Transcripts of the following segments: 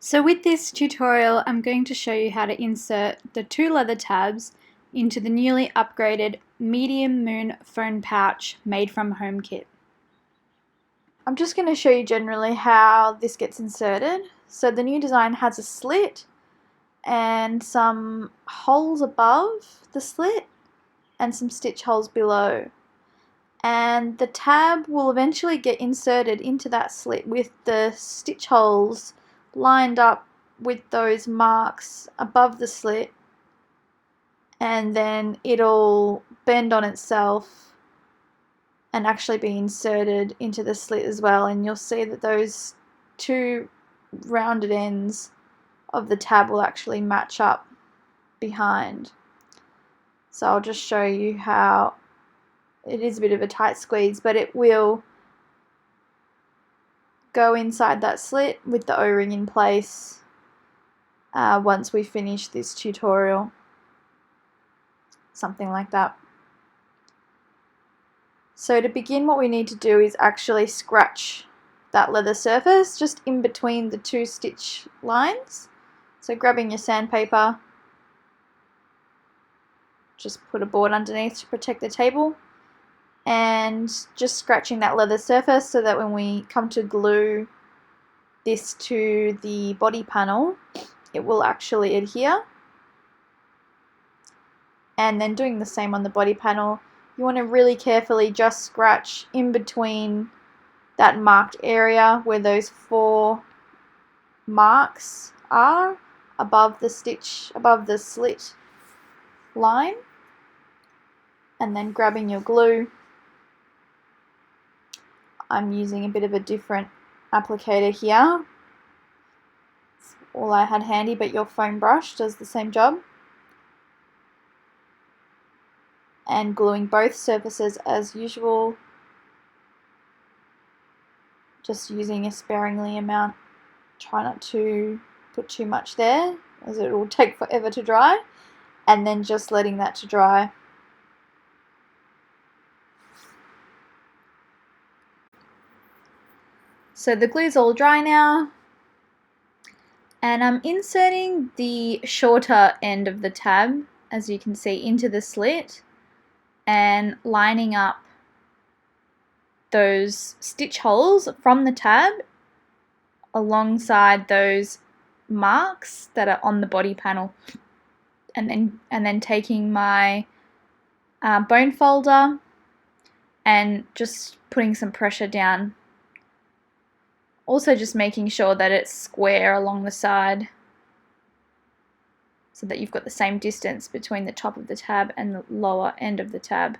So with this tutorial, I'm going to show you how to insert the two leather tabs into the newly upgraded medium moon phone pouch made from Home Kit. I'm just going to show you generally how this gets inserted. So the new design has a slit and some holes above the slit and some stitch holes below. And the tab will eventually get inserted into that slit with the stitch holes lined up with those marks above the slit, and then it'll bend on itself and actually be inserted into the slit as well, and you'll see that those two rounded ends of the tab will actually match up behind. So I'll just show you how it is a bit of a tight squeeze, but it will go inside that slit with the O-ring in place once we finish this tutorial. Something like that. So to begin, what we need to do is actually scratch that leather surface just in between the two stitch lines. So grabbing your sandpaper, just put a board underneath to protect the table, and just scratching that leather surface so that when we come to glue this to the body panel, it will actually adhere. And then doing the same on the body panel, you want to really carefully just scratch in between that marked area where those four marks are above the slit line, and then grabbing your glue. I'm using a bit of a different applicator here. It's all I had handy, but your foam brush does the same job. And gluing both surfaces as usual, just using a sparingly amount. Try not to put too much there, as it will take forever to dry, and then just letting that to dry. So the glue's all dry now, and I'm inserting the shorter end of the tab, as you can see, into the slit and lining up those stitch holes from the tab alongside those marks that are on the body panel, and then taking my bone folder and just putting some pressure down. Also just making sure that it's square along the side so that you've got the same distance between the top of the tab and the lower end of the tab.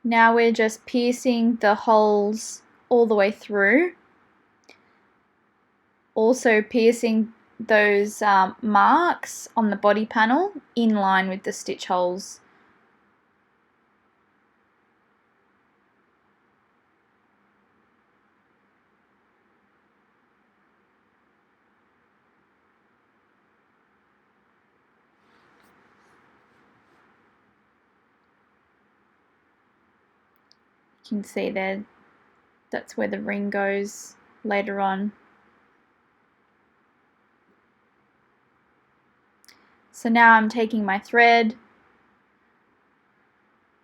Now we're just piercing the holes all the way through. Also piercing those marks on the body panel in line with the stitch holes. You can see there, that's where the ring goes later on. So now I'm taking my thread,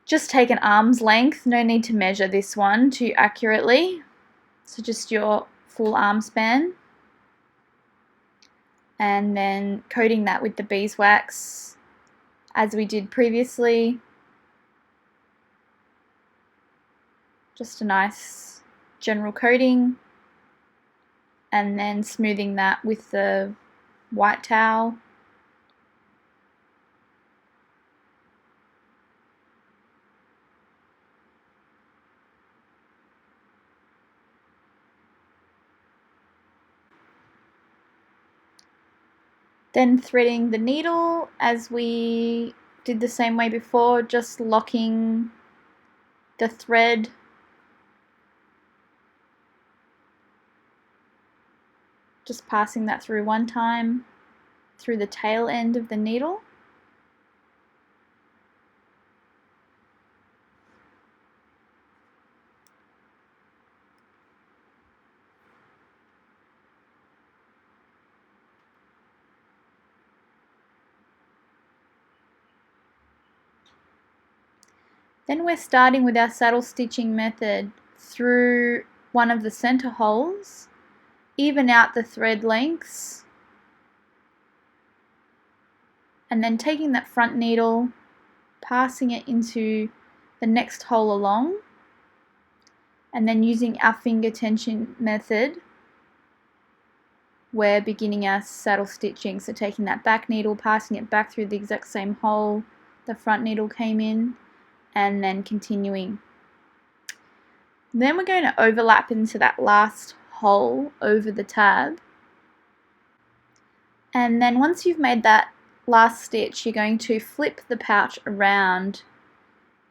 just take an arm's length, no need to measure this one too accurately, so just your full arm span, and then coating that with the beeswax as we did previously. Just a nice general coating, and then smoothing that with the white towel. Then threading the needle as we did the same way before, just locking the thread just passing that through one time through the tail end of the needle. Then we're starting with our saddle stitching method through one of the center holes, even out the thread lengths, and then taking that front needle, passing it into the next hole along, and then using our finger tension method, we're beginning our saddle stitching. So taking that back needle, passing it back through the exact same hole the front needle came in, and then continuing. Then we're going to overlap into that last hole over the tab, and then once you've made that last stitch, you're going to flip the pouch around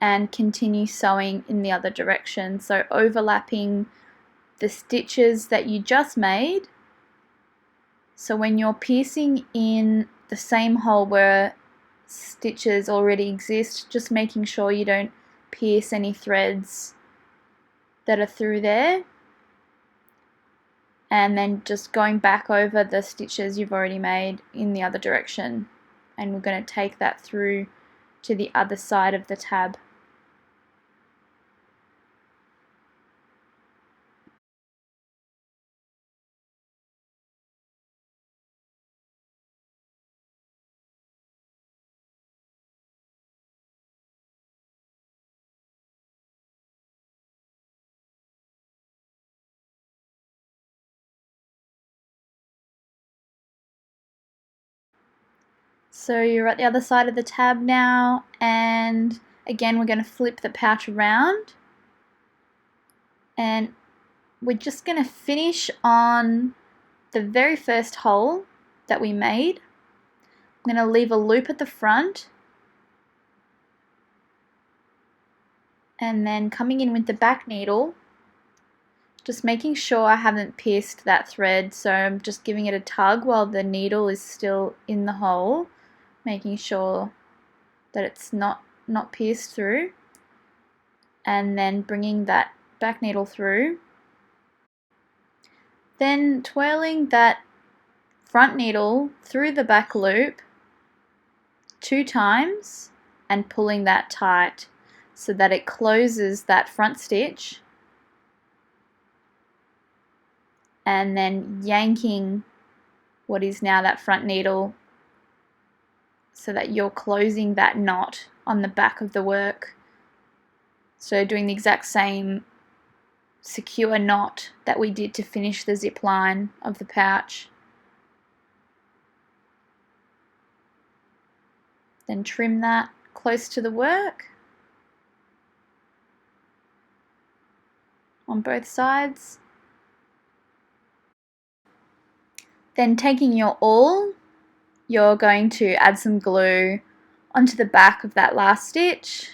and continue sewing in the other direction, so overlapping the stitches that you just made. So when you're piercing in the same hole where stitches already exist, just making sure you don't pierce any threads that are through there, and then just going back over the stitches you've already made in the other direction, and we're going to take that through to the other side of the tab. So you're at the other side of the tab now, and again we're going to flip the pouch around, and we're just going to finish on the very first hole that we made. I'm going to leave a loop at the front, and then coming in with the back needle, just making sure I haven't pierced that thread, so I'm just giving it a tug while the needle is still in the hole, making sure that it's not pierced through, and then bringing that back needle through, then twirling that front needle through the back loop 2 times and pulling that tight so that it closes that front stitch, and then yanking what is now that front needle so that you're closing that knot on the back of the work. So doing the exact same secure knot that we did to finish the zip line of the pouch. Then trim that close to the work on both sides. Then taking your awl, you're going to add some glue onto the back of that last stitch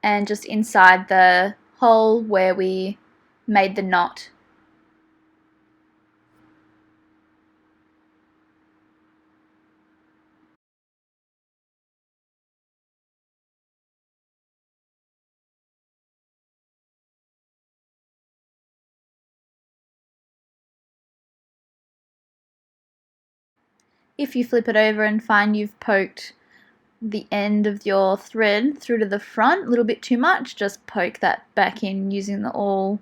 and just inside the hole where we made the knot. If you flip it over and find you've poked the end of your thread through to the front a little bit too much, just poke that back in using the awl.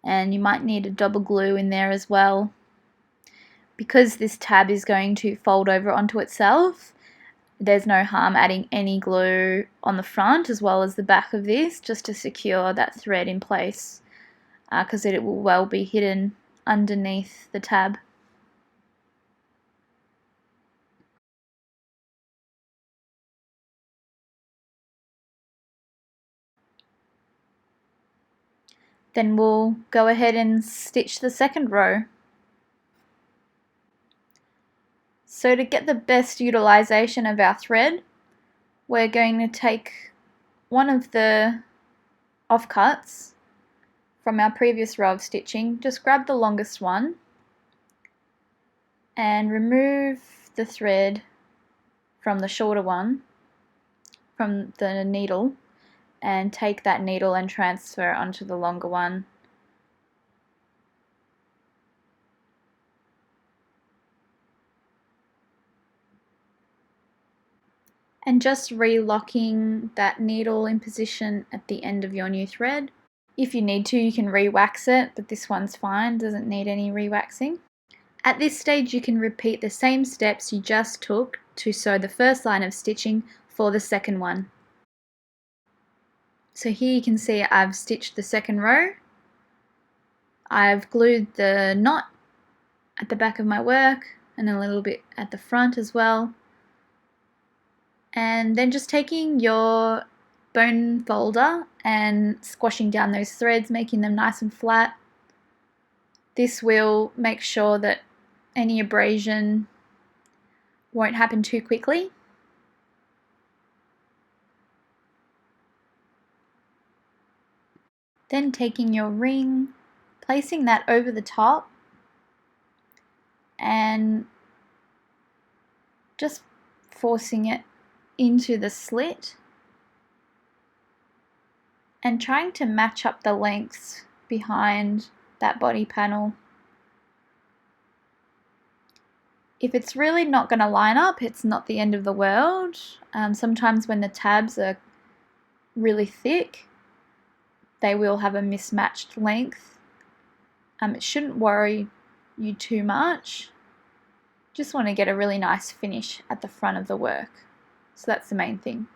And you might need a double glue in there as well. Because this tab is going to fold over onto itself, there's no harm adding any glue on the front as well as the back of this, just to secure that thread in place, because it will well be hidden underneath the tab. Then we'll go ahead and stitch the second row. So to get the best utilization of our thread, we're going to take one of the offcuts from our previous row of stitching, just grab the longest one and remove the thread from the shorter one from the needle, and take that needle and transfer onto the longer one. And just re-locking that needle in position at the end of your new thread. If you need to, you can re-wax it, but this one's fine, doesn't need any re-waxing. At this stage, you can repeat the same steps you just took to sew the first line of stitching for the second one. So here you can see I've stitched the second row. I've glued the knot at the back of my work and a little bit at the front as well. And then just taking your bone folder and squashing down those threads, making them nice and flat. This will make sure that any abrasion won't happen too quickly. Then taking your ring, placing that over the top and just forcing it into the slit and trying to match up the lengths behind that body panel. If it's really not going to line up, it's not the end of the world. Sometimes when the tabs are really thick, they will have a mismatched length. It shouldn't worry you too much. Just want to get a really nice finish at the front of the work. So that's the main thing.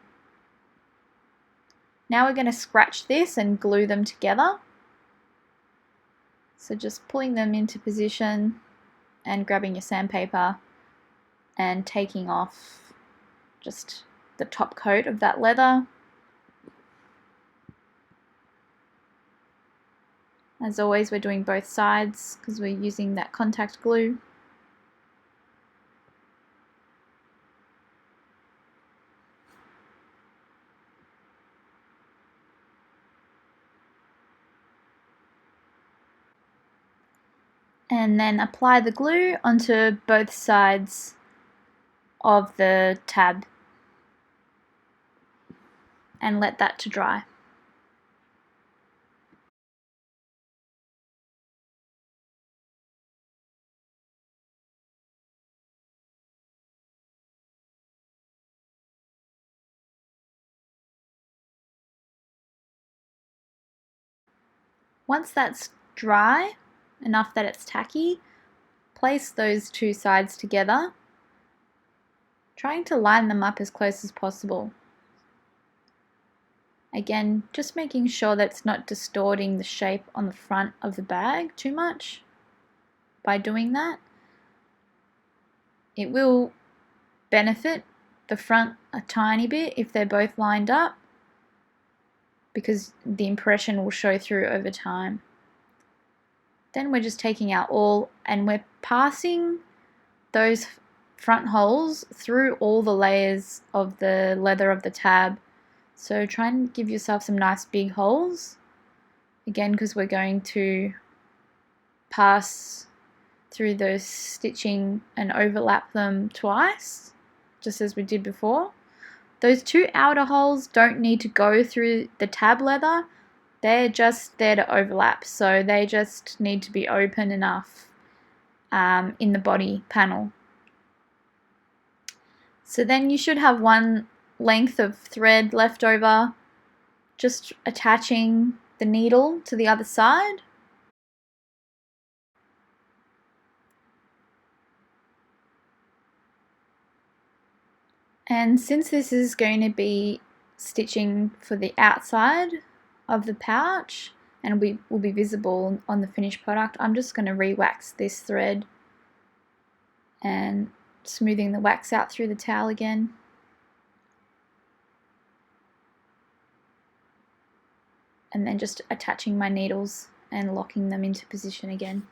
Now we're going to scratch this and glue them together. So just pulling them into position and grabbing your sandpaper and taking off just the top coat of that leather. As always, we're doing both sides because we're using that contact glue. And then apply the glue onto both sides of the tab and let that to dry. Once that's dry, enough that it's tacky, place those two sides together, trying to line them up as close as possible. Again, just making sure that it's not distorting the shape on the front of the bag too much by doing that. It will benefit the front a tiny bit if they're both lined up, because the impression will show through over time. Then we're just taking out all and we're passing those front holes through all the layers of the leather of the tab. So try and give yourself some nice big holes, again because we're going to pass through those stitching and overlap them twice, just as we did before. Those two outer holes don't need to go through the tab leather, they're just there to overlap, so they just need to be open enough in the body panel. So then you should have one length of thread left over, just attaching the needle to the other side. And since this is going to be stitching for the outside of the pouch and will be visible on the finished product, I'm just going to re-wax this thread and smoothing the wax out through the towel again. And then just attaching my needles and locking them into position again.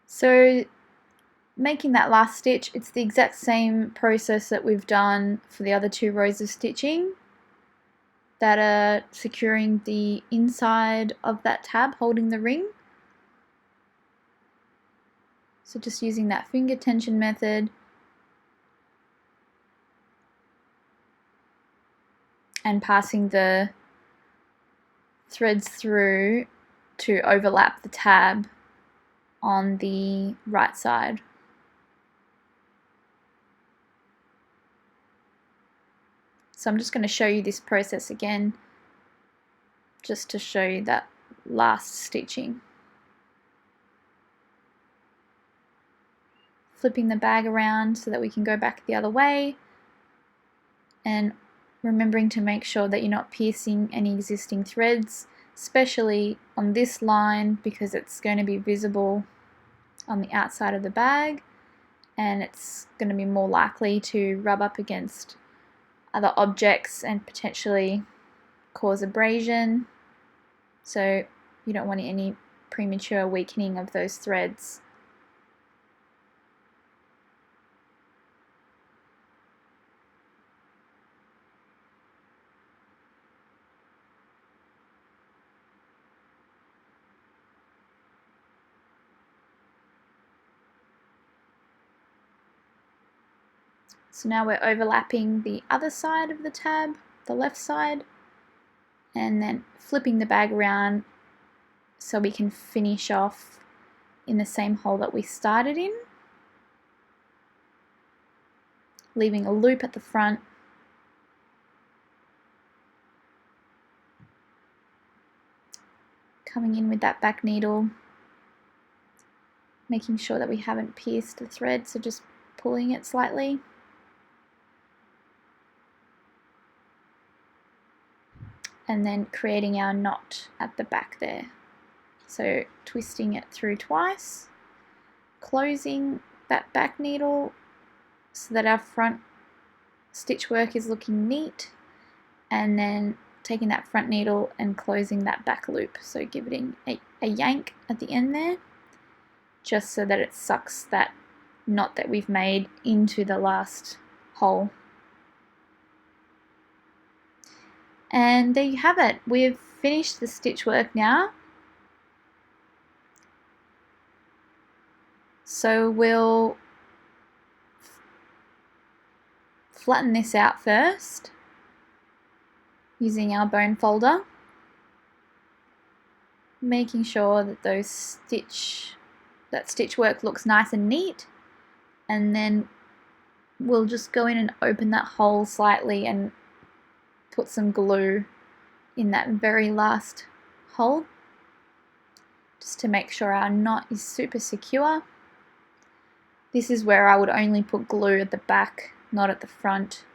So making that last stitch, it's the exact same process that we've done for the other two rows of stitching that are securing the inside of that tab holding the ring. So just using that finger tension method and passing the threads through to overlap the tab on the right side. So I'm just going to show you this process again, just to show you that last stitching. Flipping the bag around so that we can go back the other way, and remembering to make sure that you're not piercing any existing threads, especially on this line because it's going to be visible on the outside of the bag and it's going to be more likely to rub up against other objects and potentially cause abrasion. So you don't want any premature weakening of those threads. So now we're overlapping the other side of the tab, the left side, and then flipping the bag around so we can finish off in the same hole that we started in, leaving a loop at the front. Coming in with that back needle, making sure that we haven't pierced the thread, so just pulling it slightly. And then creating our knot at the back there. So twisting it through twice, closing that back needle so that our front stitch work is looking neat, and then taking that front needle and closing that back loop. So giving it a yank at the end there, just so that it sucks that knot that we've made into the last hole. And there you have it. We've finished the stitch work now. So we'll flatten this out first using our bone folder, making sure that that stitch work looks nice and neat, and then we'll just go in and open that hole slightly and put some glue in that very last hole, just to make sure our knot is super secure. This is where I would only put glue at the back, not at the front,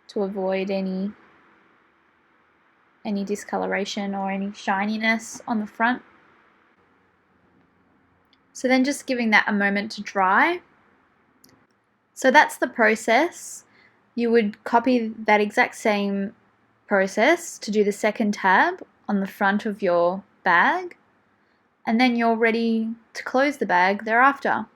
to avoid any discoloration or any shininess on the front. So then just giving that a moment to dry. So that's the process. You would copy that exact same process to do the second tab on the front of your bag, and then you're ready to close the bag thereafter.